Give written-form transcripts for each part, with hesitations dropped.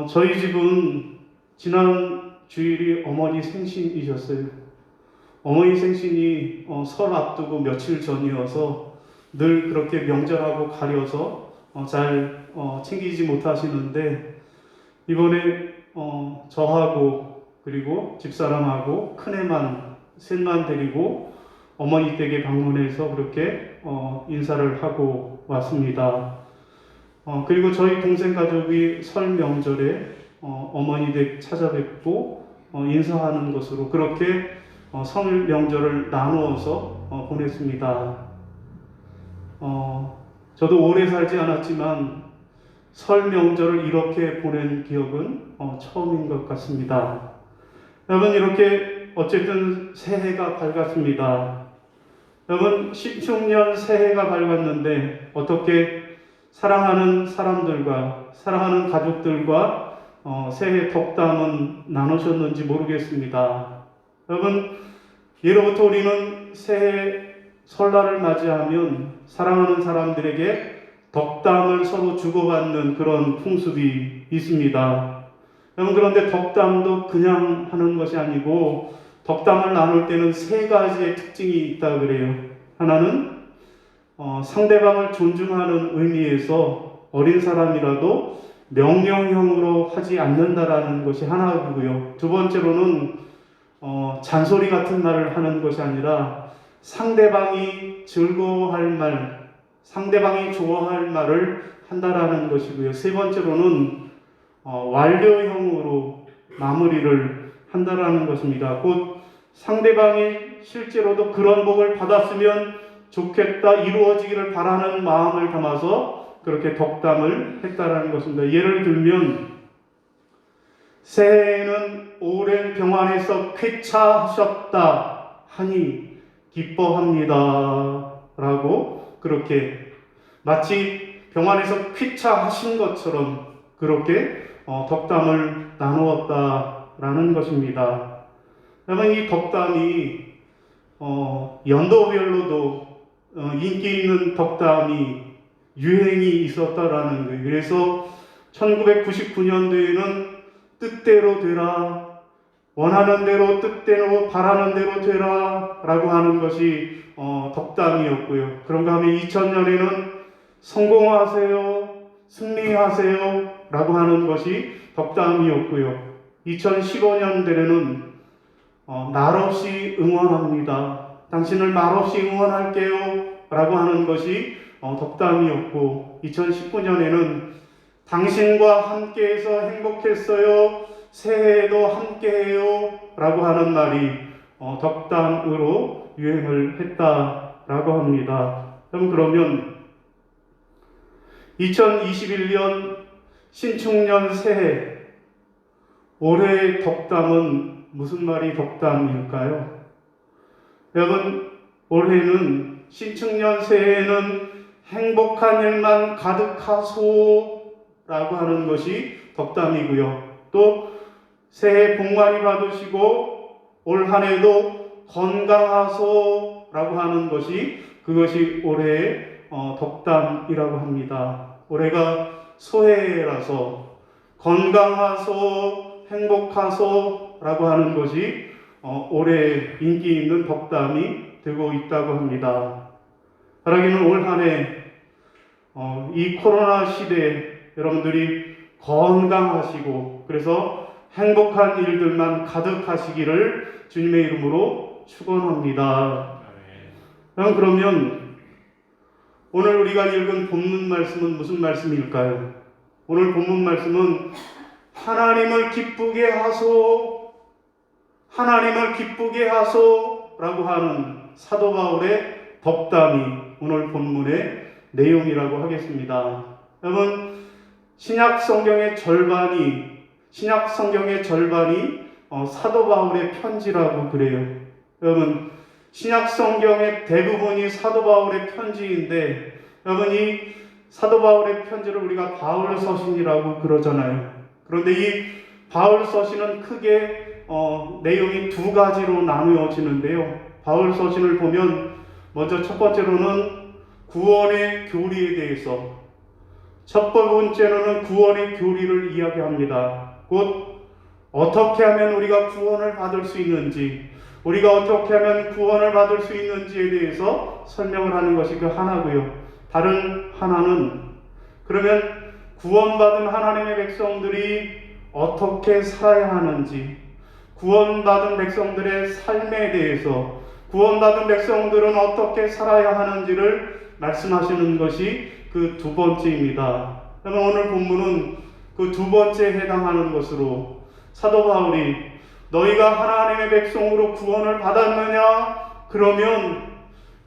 저희 집은 지난 주일이 어머니 생신이셨어요. 어머니 생신이 설 앞두고 며칠 전이어서 늘 그렇게 명절하고 가려서 잘 챙기지 못하시는데, 이번에 저하고 그리고 집사람하고 큰애만 셋만 데리고 어머니 댁에 방문해서 그렇게 인사를 하고 왔습니다. 그리고 저희 동생 가족이 설 명절에 어머니 댁 찾아뵙고 인사하는 것으로 그렇게 설 명절을 나누어서 보냈습니다. 저도 오래 살지 않았지만 설 명절을 이렇게 보낸 기억은 처음인 것 같습니다. 여러분, 이렇게 어쨌든 새해가 밝았습니다. 여러분, 신축년 새해가 밝았는데 어떻게 사랑하는 사람들과 사랑하는 가족들과 새해 덕담은 나누셨는지 모르겠습니다. 여러분, 예로부터 우리는 새해 설날을 맞이하면 사랑하는 사람들에게 덕담을 서로 주고받는 그런 풍습이 있습니다. 여러분, 그런데 덕담도 그냥 하는 것이 아니고 덕담을 나눌 때는 세 가지의 특징이 있다 그래요. 하나는 상대방을 존중하는 의미에서 어린 사람이라도 명령형으로 하지 않는다라는 것이 하나이고요. 두 번째로는 잔소리 같은 말을 하는 것이 아니라 상대방이 즐거워할 말, 상대방이 좋아할 말을 한다라는 것이고요. 세 번째로는 완료형으로 마무리를 한다라는 것입니다. 곧 상대방이 실제로도 그런 복을 받았으면 좋겠다, 이루어지기를 바라는 마음을 담아서 그렇게 덕담을 했다라는 것입니다. 예를 들면, 새해에는 오랜 병환에서 쾌차하셨다 하니 기뻐합니다 라고 그렇게 마치 병환에서 쾌차하신 것처럼 그렇게 덕담을 나누었다라는 것입니다. 여러분, 이 덕담이 연도별로도 인기 있는 덕담이 유행이 있었다라는 거예요. 그래서 1999년도에는 뜻대로 되라, 원하는 대로 뜻대로 바라는 대로 되라 라고 하는 것이 덕담이었고요. 그런가 하면 2000년에는 성공하세요, 승리하세요 라고 하는 것이 덕담이었고요. 2015년대에는 말없이 응원합니다, 당신을 말없이 응원할게요 라고 하는 것이 덕담이었고, 2019년에는 당신과 함께해서 행복했어요, 새해에도 함께해요 라고 하는 말이 덕담으로 유행을 했다라고 합니다. 그러면 2021년 신축년 새해, 올해의 덕담은 무슨 말이 덕담일까요? 여러분, 올해는 신축년 새해에는 행복한 일만 가득하소 라고 하는 것이 덕담이고요. 또 새해 복 많이 받으시고 올 한 해도 건강하소 라고 하는 것이 그것이 올해의 덕담이라고 합니다. 올해가 소해라서 건강하소, 행복하소 라고 하는 것이 올해 인기 있는 덕담이 되고 있다고 합니다. 바라기는 올 한 해 이 코로나 시대에 여러분들이 건강하시고 그래서 행복한 일들만 가득하시기를 주님의 이름으로 축원합니다. 그러면 오늘 우리가 읽은 본문 말씀은 무슨 말씀일까요? 오늘 본문 말씀은 하나님을 기쁘게 하소, 하나님을 기쁘게 하소 라고 하는 사도 바울의 덕담이 오늘 본문의 내용이라고 하겠습니다. 여러분, 신약 성경의 절반이 사도 바울의 편지라고 그래요. 여러분, 신약 성경의 대부분이 사도 바울의 편지인데, 여러분, 이 사도 바울의 편지를 우리가 바울 서신이라고 그러잖아요. 그런데 이 바울 서신은 크게 내용이 두 가지로 나누어지는데요. 바울 서신을 보면 먼저 첫 번째로는 구원의 교리에 대해서, 첫 번째로는 구원의 교리를 이야기합니다. 곧 어떻게 하면 우리가 구원을 받을 수 있는지, 우리가 어떻게 하면 구원을 받을 수 있는지에 대해서 설명을 하는 것이 그 하나고요. 다른 하나는 그러면 구원받은 하나님의 백성들이 어떻게 살아야 하는지, 구원받은 백성들의 삶에 대해서, 구원받은 백성들은 어떻게 살아야 하는지를 말씀하시는 것이 그 두 번째입니다. 그러면 오늘 본문은 그 두 번째에 해당하는 것으로 사도 바울이 너희가 하나님의 백성으로 구원을 받았느냐? 그러면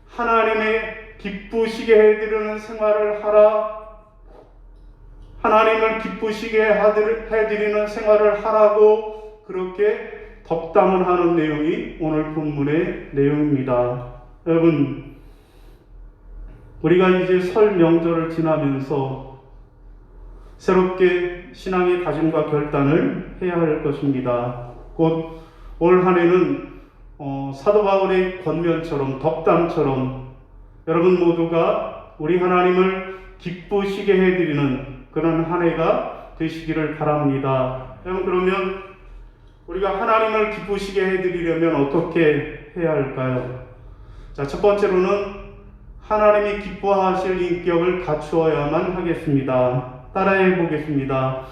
하나님의 기쁘시게 해드리는 생활을 하라. 하나님을 기쁘시게 해드리는 생활을 하라고 그렇게 덕담을 하는 내용이 오늘 본문의 내용입니다. 여러분, 우리가 이제 설 명절을 지나면서 새롭게 신앙의 다짐과 결단을 해야 할 것입니다. 곧 올 한 해는 사도 바울의 권면처럼, 덕담처럼 여러분 모두가 우리 하나님을 기쁘시게 해드리는 그런 한 해가 되시기를 바랍니다. 여러분, 그러면 우리가 하나님을 기쁘시게 해드리려면 어떻게 해야 할까요? 자, 첫 번째로는 하나님이 기뻐하실 인격을 갖추어야만 하겠습니다. 따라해 보겠습니다.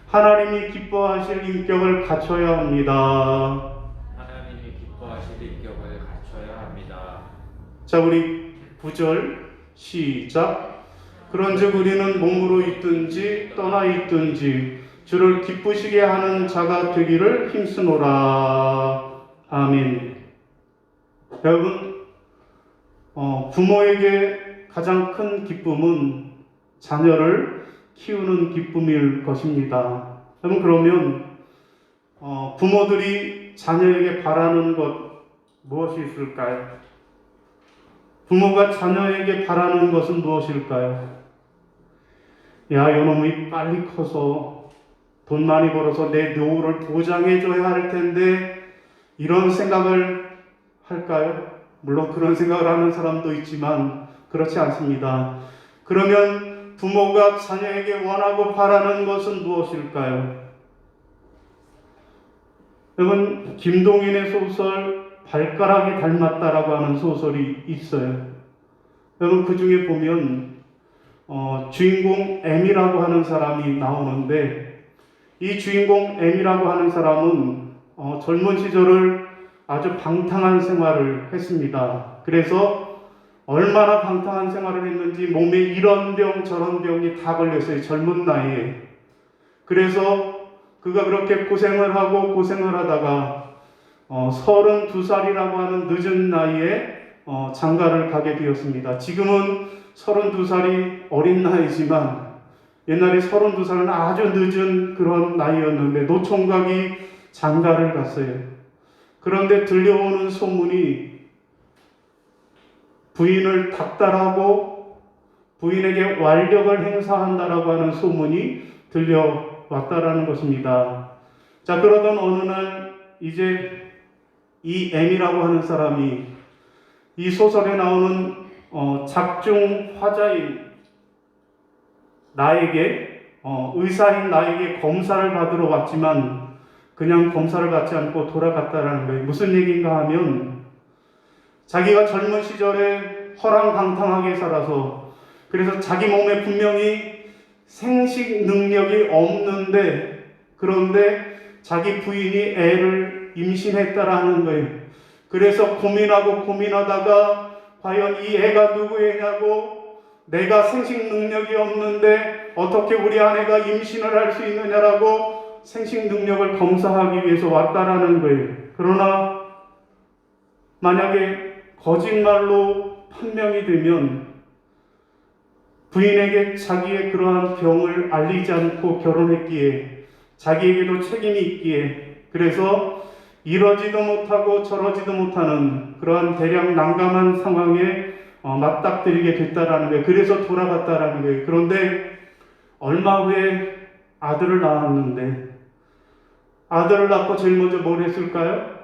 하나님이 기뻐하실 인격을 갖춰야 합니다. 하나님이 기뻐하실 인격을 갖춰야 합니다. 자, 우리 9절 시작. 그런즉 우리는 몸으로 있든지 떠나 있든지 주를 기쁘시게 하는 자가 되기를 힘쓰노라. 아멘. 여러분, 부모에게 가장 큰 기쁨은 자녀를 키우는 기쁨일 것입니다. 여러분, 그러면 부모들이 자녀에게 바라는 것 무엇이 있을까요? 부모가 자녀에게 바라는 것은 무엇일까요? 야, 요놈이 빨리 커서 돈 많이 벌어서 내 노후를 보장해줘야 할 텐데, 이런 생각을 할까요? 물론 그런 생각을 하는 사람도 있지만 그렇지 않습니다. 그러면 부모가 자녀에게 원하고 바라는 것은 무엇일까요? 여러분, 김동인의 소설 발가락이 닮았다라고 하는 소설이 있어요. 여러분, 그 중에 보면 주인공 M이라고 하는 사람이 나오는데, 이 주인공 M이라고 하는 사람은 젊은 시절을 아주 방탕한 생활을 했습니다. 그래서 얼마나 방탕한 생활을 했는지 몸에 이런 병 저런 병이 다 걸렸어요. 젊은 나이에. 그래서 그가 그렇게 고생을 하다가 32살이라고 하는 늦은 나이에 장가를 가게 되었습니다. 지금은 32살이 어린 나이지만 옛날에 32살은 아주 늦은 그런 나이였는데 노총각이 장가를 갔어요. 그런데 들려오는 소문이 부인을 닥달하고 부인에게 완력을 행사한다라고 하는 소문이 들려왔다라는 것입니다. 자, 그러던 어느 날 이제 이 M이라고 하는 사람이 이 소설에 나오는 작중 화자인 나에게 의사인 나에게 검사를 받으러 왔지만 그냥 검사를 받지 않고 돌아갔다라는 거예요. 무슨 얘기인가 하면 자기가 젊은 시절에 허랑방탕하게 살아서 그래서 자기 몸에 분명히 생식 능력이 없는데 그런데 자기 부인이 애를 임신했다라는 거예요. 그래서 고민하다가 과연 이 애가 누구 애냐고 내가 생식 능력이 없는데 어떻게 우리 아내가 임신을 할 수 있느냐라고 생식 능력을 검사하기 위해서 왔다라는 거예요. 그러나 만약에 거짓말로 판명이 되면 부인에게 자기의 그러한 병을 알리지 않고 결혼했기에 자기에게도 책임이 있기에 그래서 이러지도 못하고 저러지도 못하는 그러한 대략 난감한 상황에 맞닥뜨리게 됐다라는 거예요. 그래서 돌아갔다라는 거예요. 그런데 얼마 후에 아들을 낳았는데 아들을 낳고 제일 먼저 뭘 했을까요?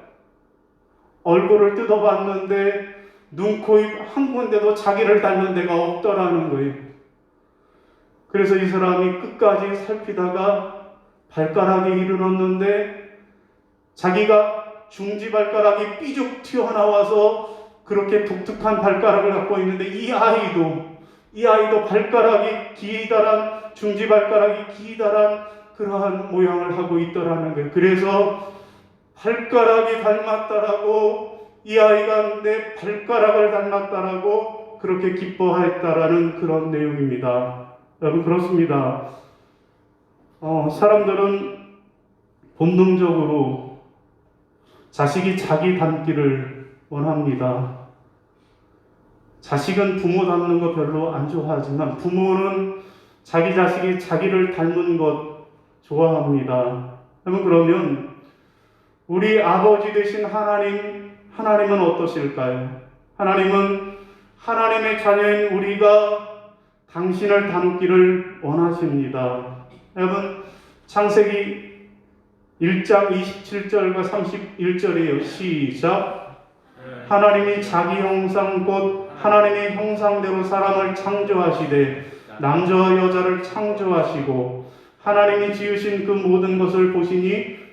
얼굴을 뜯어봤는데 눈, 코, 입 한 군데도 자기를 닮은 데가 없더라는 거예요. 그래서 이 사람이 끝까지 살피다가 발가락에 이르렀는데 자기가 중지발가락이 삐죽 튀어나와서 그렇게 독특한 발가락을 갖고 있는데 이 아이도 발가락이 기다란 중지발가락이 기다란 그러한 모양을 하고 있더라는 거예요. 그래서 발가락이 닮았다라고 이 아이가 내 발가락을 닮았다라고 그렇게 기뻐했다라는 그런 내용입니다. 여러분 그렇습니다. 사람들은 본능적으로 자식이 자기 닮기를 원합니다. 자식은 부모 닮는 거 별로 안 좋아하지만 부모는 자기 자식이 자기를 닮은 것 좋아합니다. 그러면 우리 아버지 되신 하나님은 어떠실까요? 하나님은 하나님의 자녀인 우리가 당신을 닮기를 원하십니다. 여러분 창세기 1장 27절과 31절이에요. 시작. 하나님이 자기 형상 곧 하나님의 형상대로 사람을 창조하시되 남자와 여자를 창조하시고 하나님이 지으신 그 모든 것을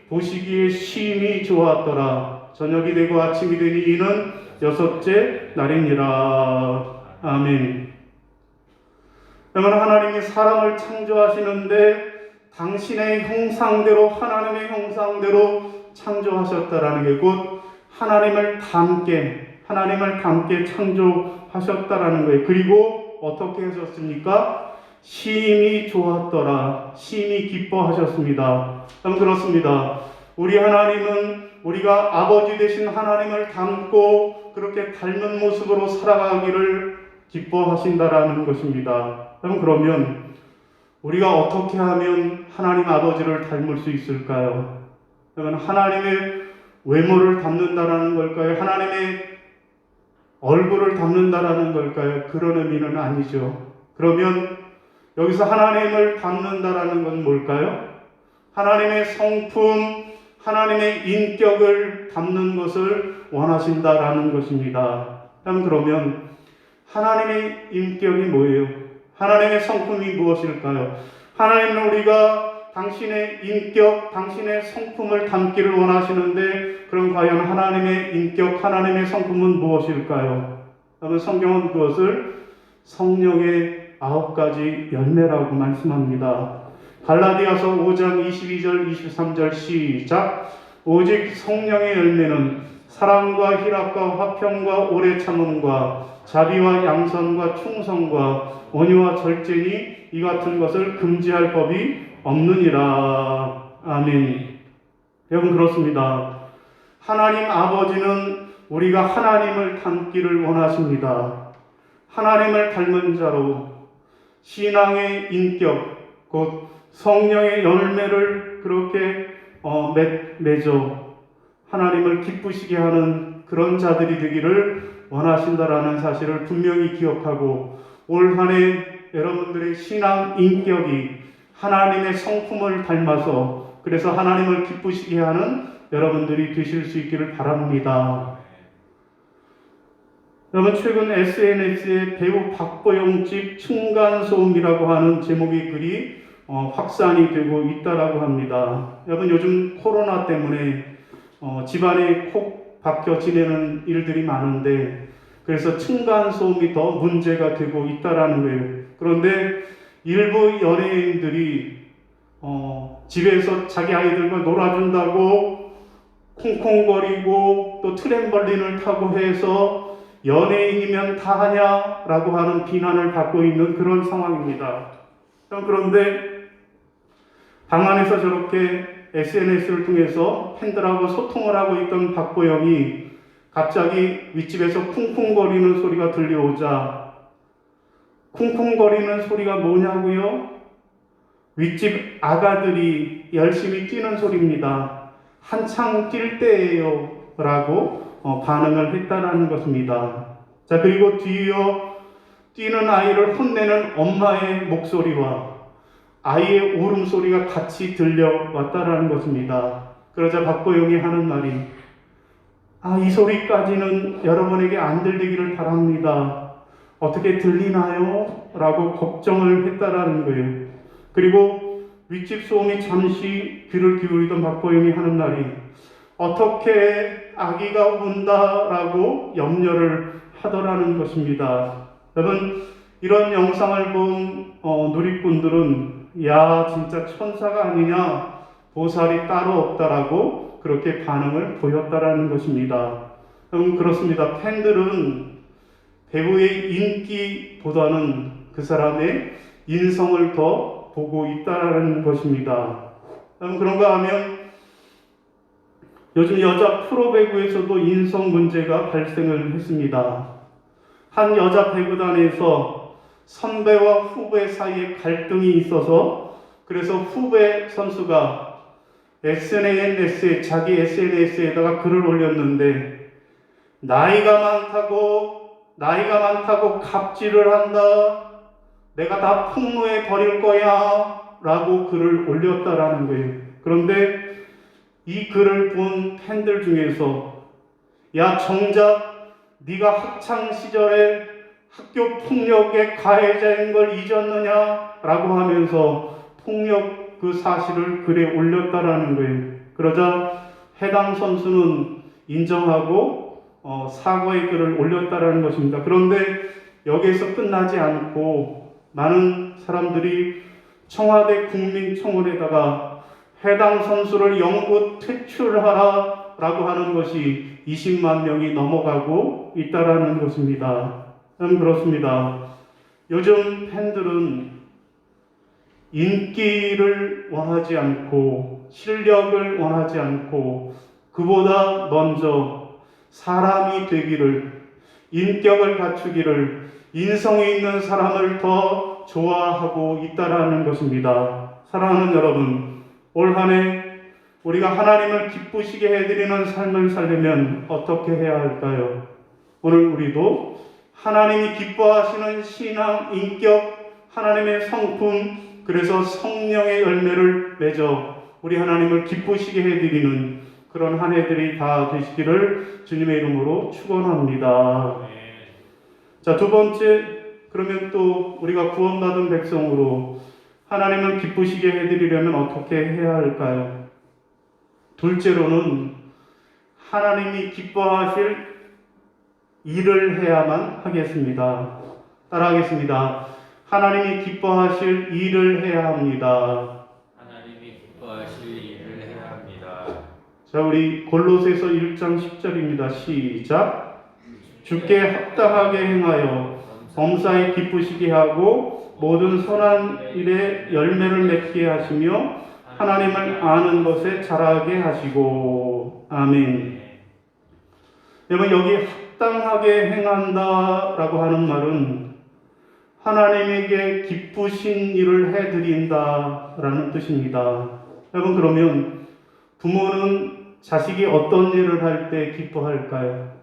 보시기에 심히 좋았더라. 저녁이 되고 아침이 되니 이는 여섯째 날이니라. 아멘. 그러면 하나님이 사람을 창조하시는데 당신의 형상대로 하나님의 형상대로 창조하셨다라는 게 곧 하나님을 닮게 창조하셨다라는 거예요. 그리고 어떻게 하셨습니까? 심히 좋았더라. 심히 기뻐하셨습니다. 그렇습니다. 우리 하나님은 우리가 아버지 되신 하나님을 닮고 그렇게 닮은 모습으로 살아가기를 기뻐하신다라는 것입니다. 그러면 우리가 어떻게 하면 하나님 아버지를 닮을 수 있을까요? 그러면 하나님의 외모를 닮는다라는 걸까요? 하나님의 얼굴을 닮는다라는 걸까요? 그런 의미는 아니죠. 그러면 여기서 하나님을 닮는다라는 건 뭘까요? 하나님의 성품, 하나님의 인격을 담는 것을 원하신다라는 것입니다. 그러면 하나님의 인격이 뭐예요? 하나님의 성품이 무엇일까요? 하나님은 우리가 당신의 인격, 당신의 성품을 담기를 원하시는데 그럼 과연 하나님의 인격, 하나님의 성품은 무엇일까요? 여러분 성경은 그것을 성령의 9가지 열매라고 말씀합니다. 갈라디아서 5장 22절 23절 시작. 오직 성령의 열매는 사랑과 희락과 화평과 오래 참음과 자비와 양선과 충성과 온유와 절제니 이 같은 것을 금지할 법이 없느니라. 아멘. 여러분 그렇습니다. 하나님 아버지는 우리가 하나님을 닮기를 원하십니다. 하나님을 닮은 자로 신앙의 인격 곧 성령의 열매를 그렇게 맺어 하나님을 기쁘시게 하는 그런 자들이 되기를 원하신다라는 사실을 분명히 기억하고 올 한 해 여러분들의 신앙 인격이 하나님의 성품을 닮아서 그래서 하나님을 기쁘시게 하는 여러분들이 되실 수 있기를 바랍니다. 여러분 최근 SNS에 배우 박보영 집 층간소음이라고 하는 제목의 글이 확산이 되고 있다라고 합니다. 여러분 요즘 코로나 때문에 집안에 콕 박혀 지내는 일들이 많은데 그래서 층간소음이 더 문제가 되고 있다라는 거예요. 그런데 일부 연예인들이 집에서 자기 아이들과 놀아준다고 콩콩거리고 또 트램벌린을 타고 해서 연예인이면 다 하냐라고 하는 비난을 받고 있는 그런 상황입니다. 그런데 방 안에서 저렇게 SNS를 통해서 팬들하고 소통을 하고 있던 박보영이 갑자기 윗집에서 쿵쿵거리는 소리가 들려오자 쿵쿵거리는 소리가 뭐냐고요? 윗집 아가들이 열심히 뛰는 소리입니다. 한창 뛸 때예요 라고 반응을 했다는 것입니다. 자 그리고 뒤이어 뛰는 아이를 혼내는 엄마의 목소리와 아이의 울음소리가 같이 들려왔다라는 것입니다. 그러자 박보영이 하는 말이 이 소리까지는 여러분에게 안 들리기를 바랍니다. 어떻게 들리나요? 라고 걱정을 했다라는 거예요. 그리고 윗집 소음이 잠시 귀를 기울이던 박보영이 하는 말이 어떻게 아기가 운다라고 염려를 하더라는 것입니다. 여러분, 이런 영상을 본 누리꾼들은 야 진짜 천사가 아니냐, 보살이 따로 없다라고 그렇게 반응을 보였다라는 것입니다. 그렇습니다. 팬들은 배우의 인기보다는 그 사람의 인성을 더 보고 있다는 것입니다. 그런가 하면 요즘 여자 프로 배구에서도 인성 문제가 발생을 했습니다. 한 여자 배구단에서 선배와 후배 사이에 갈등이 있어서 그래서 후배 선수가 자기 SNS에다가 글을 올렸는데 나이가 많다고 갑질을 한다. 내가 다 폭로해 버릴 거야. 라고 글을 올렸다라는 거예요. 그런데 이 글을 본 팬들 중에서 야 정작 네가 학창 시절에 학교 폭력의 가해자인 걸 잊었느냐? 라고 하면서 폭력 그 사실을 글에 올렸다라는 거예요. 그러자 해당 선수는 인정하고 사과의 글을 올렸다라는 것입니다. 그런데 여기에서 끝나지 않고 많은 사람들이 청와대 국민청원에다가 해당 선수를 영구 퇴출하라 라고 하는 것이 20만 명이 넘어가고 있다라는 것입니다. 그렇습니다. 요즘 팬들은 인기를 원하지 않고 실력을 원하지 않고 그보다 먼저 사람이 되기를, 인격을 갖추기를, 인성이 있는 사람을 더 좋아하고 있다라는 것입니다. 사랑하는 여러분, 올 한 해 우리가 하나님을 기쁘시게 해드리는 삶을 살려면 어떻게 해야 할까요? 오늘 우리도 하나님이 기뻐하시는 신앙, 인격, 하나님의 성품, 그래서 성령의 열매를 맺어 우리 하나님을 기쁘시게 해드리는 그런 한 해들이 다 되시기를 주님의 이름으로 축원합니다. 자, 두 번째, 그러면 또 우리가 구원받은 백성으로 하나님을 기쁘시게 해드리려면 어떻게 해야 할까요? 둘째로는 하나님이 기뻐하실 일을 해야만 하겠습니다. 따라하겠습니다. 하나님이 기뻐하실 일을 해야 합니다. 하나님이 기뻐하실 일을 해야 합니다. 자, 우리 골로새서 1장 10절입니다. 시작. 주께 합당하게 행하여 범사에 기쁘시게 하고 모든 선한 일에 열매를 맺게 하시며 하나님을 아는 것에 자라게 하시고. 아멘. 여러분, 여기 합당하게 행한다라고 하는 말은 하나님에게 기쁘신 일을 해드린다라는 뜻입니다. 여러분, 그러면 부모는 자식이 어떤 일을 할 때 기뻐할까요?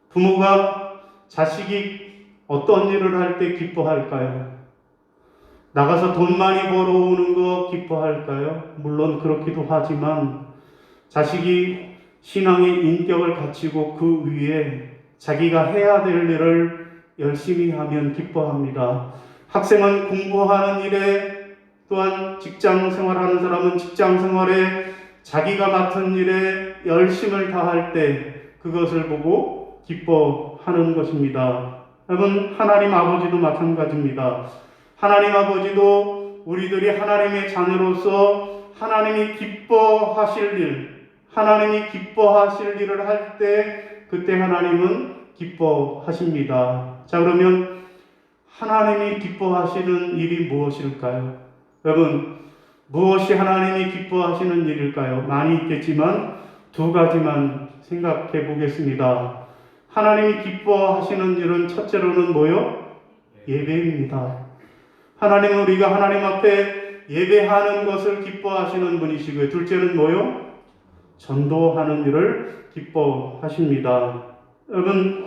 부모가 자식이 어떤 일을 할 때 기뻐할까요? 나가서 돈 많이 벌어오는 거 기뻐할까요? 물론 그렇기도 하지만 자식이 신앙의 인격을 갖추고 그 위에 자기가 해야 될 일을 열심히 하면 기뻐합니다. 학생은 공부하는 일에, 또한 직장 생활하는 사람은 직장 생활에 자기가 맡은 일에 열심을 다할 때 그것을 보고 기뻐하는 것입니다. 여러분, 하나님 아버지도 마찬가지입니다. 하나님 아버지도 우리들이 하나님의 자녀로서 하나님이 기뻐하실 일을 할 때 그때 하나님은 기뻐하십니다. 자, 그러면 하나님이 기뻐하시는 일이 무엇일까요? 여러분, 무엇이 하나님이 기뻐하시는 일일까요? 많이 있겠지만 두 가지만 생각해 보겠습니다. 하나님이 기뻐하시는 일은 첫째로는 뭐요? 예배입니다. 하나님은 우리가 하나님 앞에 예배하는 것을 기뻐하시는 분이시고요. 둘째는 뭐요? 전도하는 일을 기뻐하십니다. 여러분,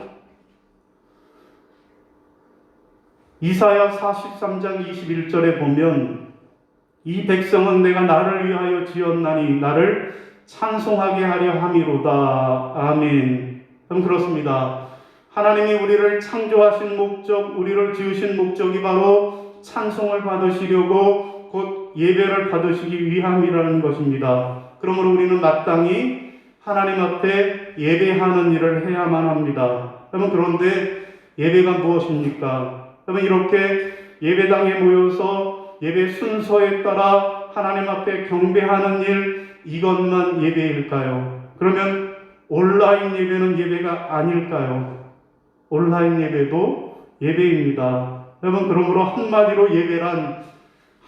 이사야 43장 21절에 보면 이 백성은 내가 나를 위하여 지었나니 나를 찬송하게 하려 함이로다. 아멘. 그럼 그렇습니다. 하나님이 우리를 창조하신 목적, 우리를 지으신 목적이 바로 찬송을 받으시려고 곧 예배를 받으시기 위함이라는 것입니다. 그러므로 우리는 마땅히 하나님 앞에 예배하는 일을 해야만 합니다. 여러분, 그런데 예배가 무엇입니까? 여러분, 이렇게 예배당에 모여서 예배 순서에 따라 하나님 앞에 경배하는 일, 이것만 예배일까요? 그러면 온라인 예배는 예배가 아닐까요? 온라인 예배도 예배입니다. 여러분, 그러므로 한마디로 예배란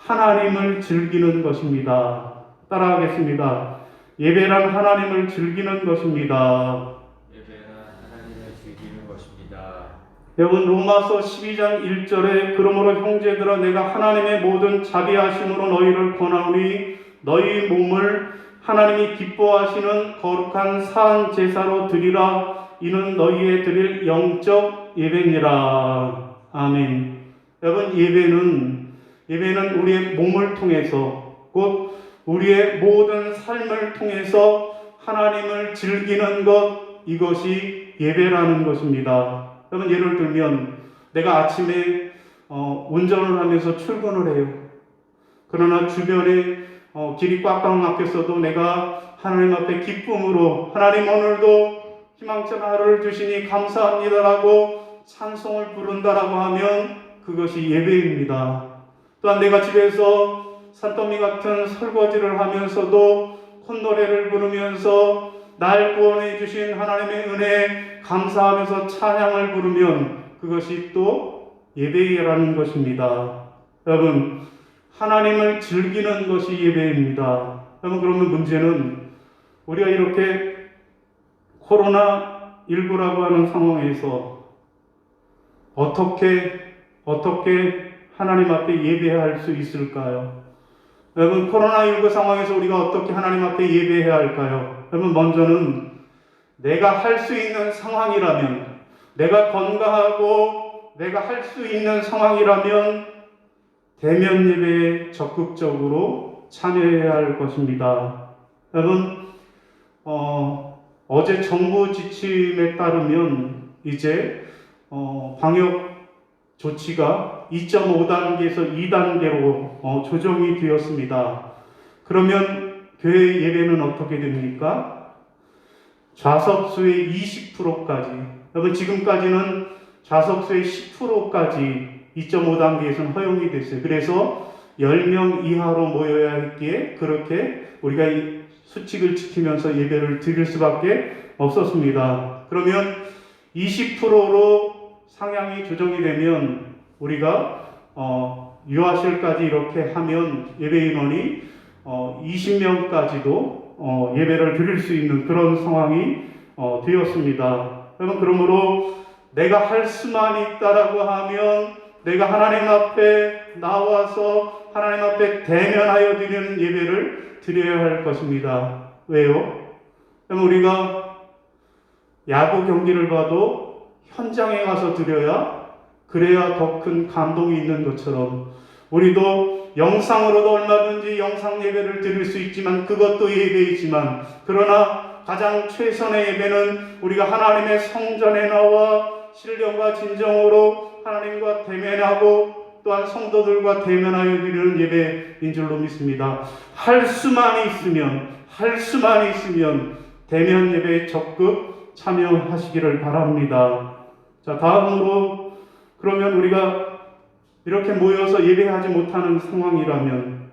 하나님을 즐기는 것입니다. 따라하겠습니다. 예배란 하나님을 즐기는 것입니다. 예배는 하나님을 즐기는 것입니다. 여러분, 로마서 12장 1절에 그러므로 형제들아 내가 하나님의 모든 자비하심으로 너희를 권하오니 너희 몸을 하나님이 기뻐하시는 거룩한 산 제사로 드리라. 이는 너희의 드릴 영적 예배니라. 아멘. 여러분, 예배는 우리의 몸을 통해서 곧 우리의 모든 삶을 통해서 하나님을 즐기는 것, 이것이 예배라는 것입니다. 여러분, 예를 들면 내가 아침에 운전을 하면서 출근을 해요. 그러나 주변에 길이 꽉꽉 막혔어도 내가 하나님 앞에 기쁨으로 하나님 오늘도 희망찬 하루를 주시니 감사합니다라고 찬송을 부른다라고 하면 그것이 예배입니다. 또한 내가 집에서 산더미 같은 설거지를 하면서도 콧노래를 부르면서 날 구원해 주신 하나님의 은혜에 감사하면서 찬양을 부르면 그것이 또 예배라는 것입니다. 여러분, 하나님을 즐기는 것이 예배입니다. 여러분, 그러면 문제는 우리가 이렇게 코로나19라고 하는 상황에서 어떻게 하나님 앞에 예배할 수 있을까요? 여러분, 코로나19 상황에서 우리가 어떻게 하나님 앞에 예배해야 할까요? 여러분, 먼저는 내가 할 수 있는 상황이라면, 내가 건강하고 내가 할 수 있는 상황이라면 대면 예배에 적극적으로 참여해야 할 것입니다. 여러분, 어제 정부 지침에 따르면 이제 방역 조치가 2.5단계에서 2단계로 조정이 되었습니다. 그러면 교회 예배는 어떻게 됩니까? 좌석수의 20%까지, 여러분 지금까지는 좌석수의 10%까지 2.5단계에서는 허용이 됐어요. 그래서 10명 이하로 모여야 했기에 그렇게 우리가 이 수칙을 지키면서 예배를 드릴 수밖에 없었습니다. 그러면 20%로 상향이 조정이 되면 우리가 유아실까지 이렇게 하면 예배 인원이 20명까지도 예배를 드릴 수 있는 그런 상황이 되었습니다. 여러분, 그러므로 내가 할 수만 있다라고 하면 내가 하나님 앞에 나와서 하나님 앞에 대면하여 드리는 예배를 드려야 할 것입니다. 왜요? 그럼 우리가 야구 경기를 봐도 현장에 가서 드려야 그래야 더 큰 감동이 있는 것처럼 우리도 영상으로도 얼마든지 영상 예배를 드릴 수 있지만 그것도 예배이지만 그러나 가장 최선의 예배는 우리가 하나님의 성전에 나와 신령과 진정으로 하나님과 대면하고 또한 성도들과 대면하여 드리는 예배인 줄로 믿습니다. 할 수만 있으면 대면 예배에 적극 참여하시기를 바랍니다. 자, 다음으로 그러면 우리가 이렇게 모여서 예배하지 못하는 상황이라면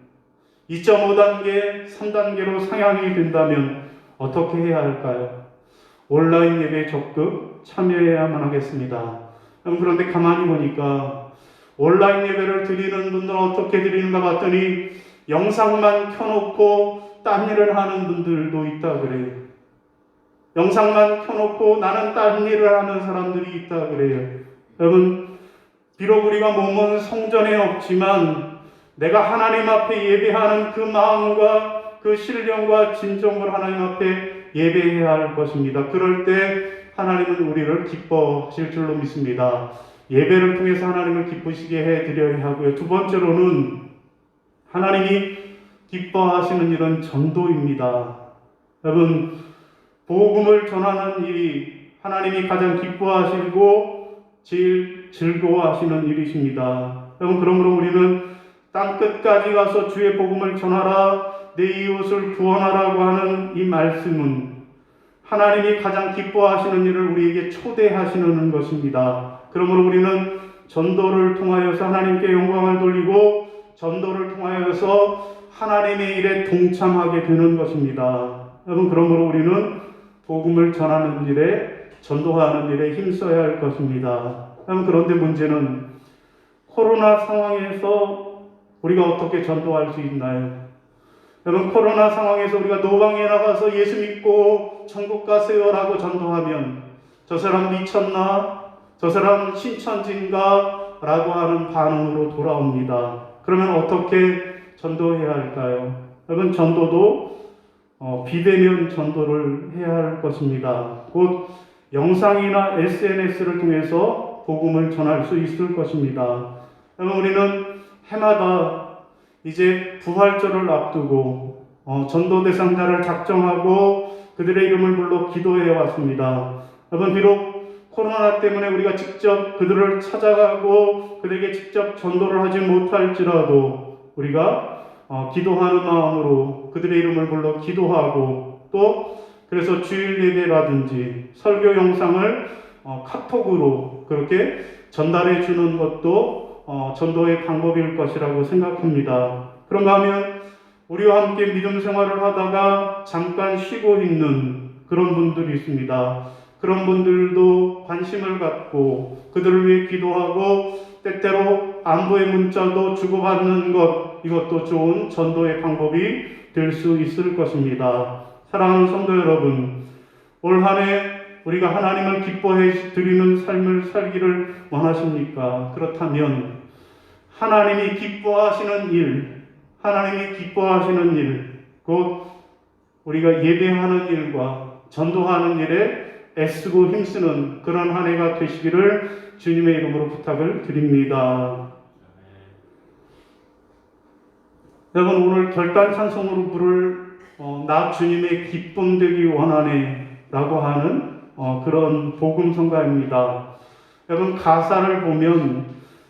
2.5단계, 3단계로 상향이 된다면 어떻게 해야 할까요? 온라인 예배에 적극 참여해야만 하겠습니다. 그런데 가만히 보니까 온라인 예배를 드리는 분들은 어떻게 드리는가 봤더니 영상만 켜놓고 딴 일을 하는 분들도 있다 그래요. 영상만 켜놓고 나는 딴 일을 하는 사람들이 있다 그래요. 여러분, 비록 우리가 몸은 성전에 없지만 내가 하나님 앞에 예배하는 그 마음과 그 신령과 진정으로 하나님 앞에 예배해야 할 것입니다. 그럴 때 하나님은 우리를 기뻐하실 줄로 믿습니다. 예배를 통해서 하나님을 기쁘시게 해드려야 하고요. 두 번째로는 하나님이 기뻐하시는 일은 전도입니다. 여러분, 복음을 전하는 일이 하나님이 가장 기뻐하시고 제일 즐거워하시는 일이십니다. 여러분, 그러므로 우리는 땅 끝까지 가서 주의 복음을 전하라, 내 이웃을 구원하라고 하는 이 말씀은 하나님이 가장 기뻐하시는 일을 우리에게 초대하시는 것입니다. 그러므로 우리는 전도를 통하여서 하나님께 영광을 돌리고 전도를 통하여서 하나님의 일에 동참하게 되는 것입니다. 여러분, 그러므로 우리는 복음을 전하는 일에, 전도하는 일에 힘써야 할 것입니다. 여러분, 그런데 문제는 코로나 상황에서 우리가 어떻게 전도할 수 있나요? 여러분, 코로나 상황에서 우리가 노방에 나가서 예수 믿고 천국 가세요라고 전도하면 저 사람 미쳤나? 저 사람 신천지인가? 라고 하는 반응으로 돌아옵니다. 그러면 어떻게 전도해야 할까요? 여러분, 전도도 비대면 전도를 해야 할 것입니다. 곧 영상이나 SNS를 통해서 복음을 전할 수 있을 것입니다. 여러분, 우리는 해마다 이제 부활절을 앞두고 전도 대상자를 작정하고 그들의 이름을 불러 기도해 왔습니다. 여러분, 비록 코로나 때문에 우리가 직접 그들을 찾아가고 그들에게 직접 전도를 하지 못할지라도 우리가 기도하는 마음으로 그들의 이름을 불러 기도하고, 또 그래서 주일 예배라든지 설교 영상을 카톡으로 그렇게 전달해 주는 것도 전도의 방법일 것이라고 생각합니다. 그런가 하면 우리와 함께 믿음 생활을 하다가 잠깐 쉬고 있는 그런 분들이 있습니다. 그런 분들도 관심을 갖고 그들을 위해 기도하고 때때로 안부의 문자도 주고받는 것, 이것도 좋은 전도의 방법이 될 수 있을 것입니다. 사랑하는 성도 여러분, 올 한 해 우리가 하나님을 기뻐해 드리는 삶을 살기를 원하십니까? 그렇다면 하나님이 기뻐하시는 일, 곧 우리가 예배하는 일과 전도하는 일에 애쓰고 힘쓰는 그런 한 해가 되시기를 주님의 이름으로 부탁을 드립니다. 여러분, 오늘 결단 찬송으로 부를 나 주님의 기쁨 되기 원하네 라고 하는 그런 복음 성가입니다. 여러분, 가사를 보면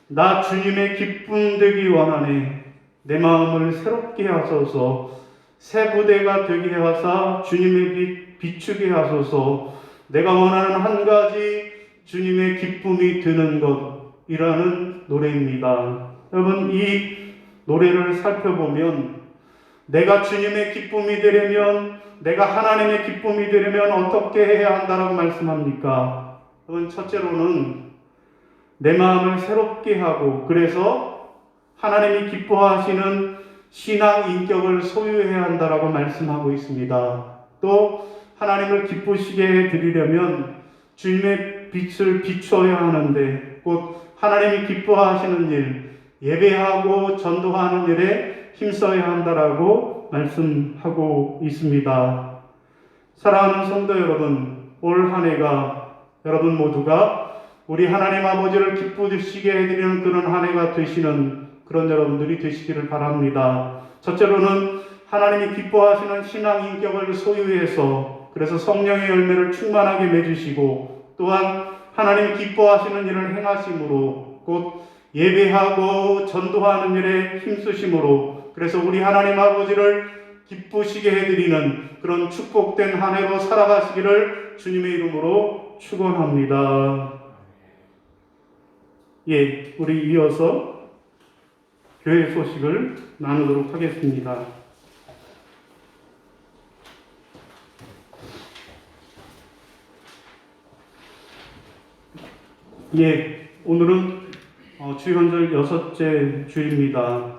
나 주님의 기쁨 되기 원하네, 내 마음을 새롭게 하소서, 새 부대가 되게 하사 주님의 빛 비추게 하소서, 내가 원하는 한 가지 주님의 기쁨이 드는 것이라는 노래입니다. 여러분, 이 노래를 살펴보면 내가 주님의 기쁨이 되려면, 내가 하나님의 기쁨이 되려면 어떻게 해야 한다라고 말씀합니까? 여러분, 첫째로는 내 마음을 새롭게 하고, 그래서 하나님이 기뻐하시는 신앙 인격을 소유해야 한다라고 말씀하고 있습니다. 또 하나님을 기쁘시게 해드리려면 주님의 빛을 비춰야 하는데, 곧 하나님이 기뻐하시는 일, 예배하고 전도하는 일에 힘써야 한다라고 말씀하고 있습니다. 사랑하는 성도 여러분, 올 한 해가 여러분 모두가 우리 하나님 아버지를 기쁘시게 해드리는 그런 한 해가 되시는 그런 여러분들이 되시기를 바랍니다. 첫째로는 하나님이 기뻐하시는 신앙 인격을 소유해서 그래서 성령의 열매를 충만하게 맺으시고, 또한 하나님이 기뻐하시는 일을 행하심으로, 곧 예배하고 전도하는 일에 힘쓰심으로, 그래서 우리 하나님 아버지를 기쁘시게 해드리는 그런 축복된 한 해로 살아가시기를 주님의 이름으로 축원합니다. 예, 우리 이어서 교회 소식을 나누도록 하겠습니다. 예, 오늘은 주일헌절 6째 주일입니다.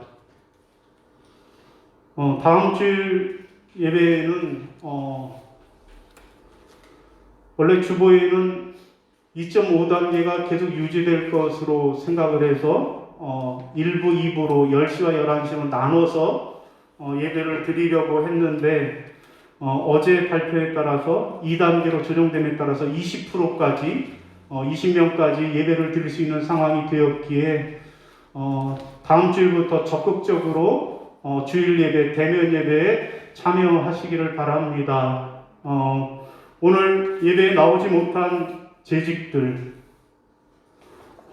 다음 주일 예배는 원래 주보에는 2.5단계가 계속 유지될 것으로 생각을 해서 1부, 2부로 10시와 11시로 나눠서 예배를 드리려고 했는데, 어제 발표에 따라서 2단계로 조정됨에 따라서 20%까지 20명까지 예배를 드릴 수 있는 상황이 되었기에 다음 주일부터 적극적으로 주일 예배, 대면 예배에 참여하시기를 바랍니다. 오늘 예배에 나오지 못한 재직들,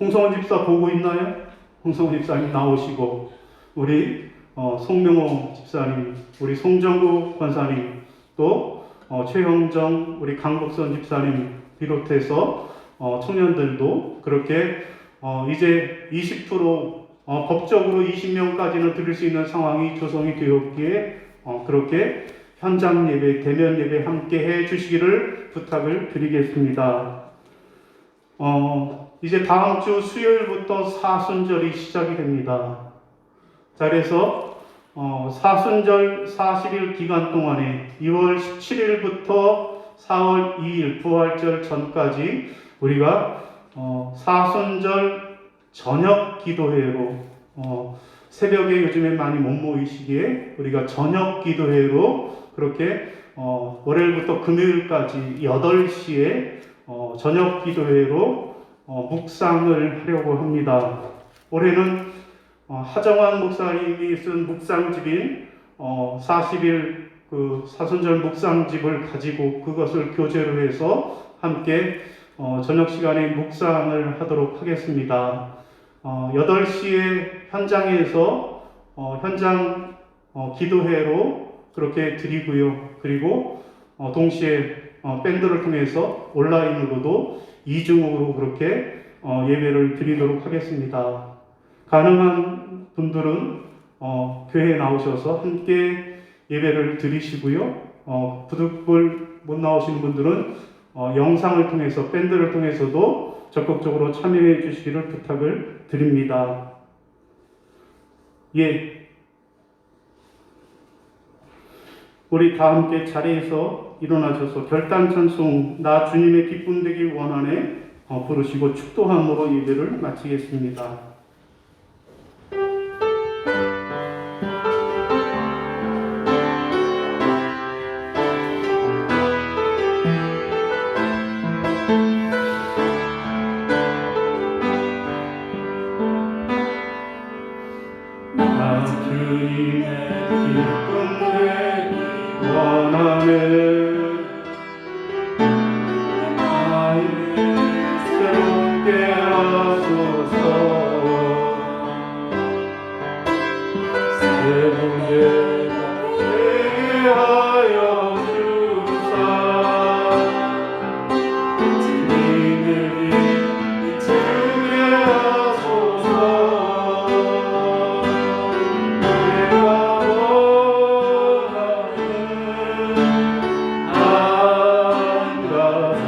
홍성원 집사 보고 있나요? 홍성원 집사님 나오시고, 우리 송명호 집사님, 우리 송정구 권사님, 또 최형정, 우리 강복선 집사님 비롯해서 청년들도 그렇게 이제 20% 법적으로 20명까지는 드릴 수 있는 상황이 조성이 되었기에 그렇게 현장 예배, 대면 예배 함께 해 주시기를 부탁을 드리겠습니다. 이제 다음 주 수요일부터 사순절이 시작이 됩니다. 자, 그래서 사순절 40일 기간 동안에 2월 17일부터 4월 2일 부활절 전까지 우리가 사순절 저녁 기도회로 새벽에 요즘에 많이 못 모이시기에 우리가 저녁 기도회로 그렇게 월요일부터 금요일까지 8시에 저녁 기도회로 묵상을 하려고 합니다. 올해는 하정환 목사님이 쓴 묵상집인 40일 그 사순절 묵상집을 가지고 그것을 교재로 해서 함께 저녁 시간에 묵상을 하도록 하겠습니다. 8시에 현장에서 현장 기도회로 그렇게 드리고요. 그리고 동시에 밴드를 통해서 온라인으로도 이중으로 그렇게 예배를 드리도록 하겠습니다. 가능한 분들은 교회에 나오셔서 함께 예배를 드리시고요. 부득불 못 나오신 분들은 영상을 통해서 밴드를 통해서도 적극적으로 참여해 주시기를 부탁을 드립니다. 예, 우리 다 함께 자리에서 일어나셔서 결단 찬송 나 주님의 기쁨 되기 원하네 부르시고 축도함으로 예배를 마치겠습니다. 나 주님의 기쁨 되기 원하네 새롭게 하소서 새롭게 하여 주사 주님을 이끌게 하소서 내가 원하는 한 가지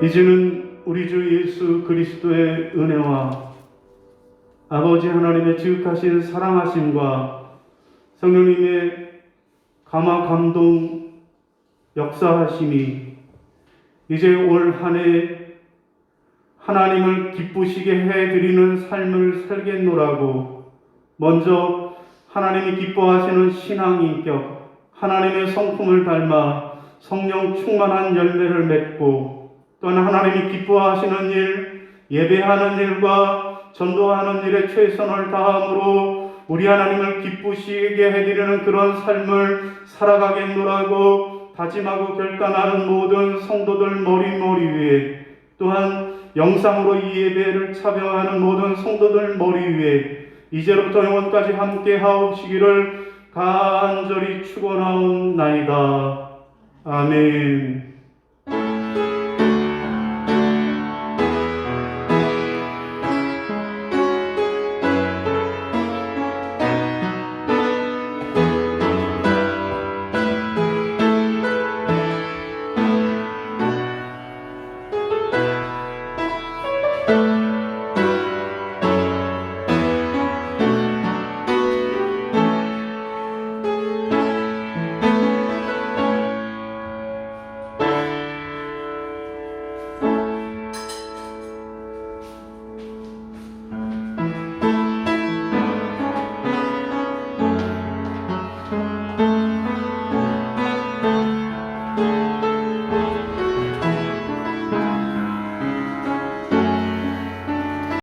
이제는 우리 주 예수 그리스도의 은혜와 아버지 하나님의 지극하신 사랑하심과 성령님의 감화 감동 역사하심이 이제 올 한 해 하나님을 기쁘시게 해드리는 삶을 살겠노라고 먼저 하나님이 기뻐하시는 신앙인격 하나님의 성품을 닮아 성령 충만한 열매를 맺고 또한 하나님이 기뻐하시는 일, 예배하는 일과 전도하는 일에 최선을 다함으로 우리 하나님을 기쁘시게 해드리는 그런 삶을 살아가겠노라고 다짐하고 결단하는 모든 성도들 머리 위에 또한 영상으로 이 예배를 참여하는 모든 성도들 머리 위에 이제부터 영원까지 함께 하옵시기를 간절히 축원하옵나이다. 아멘.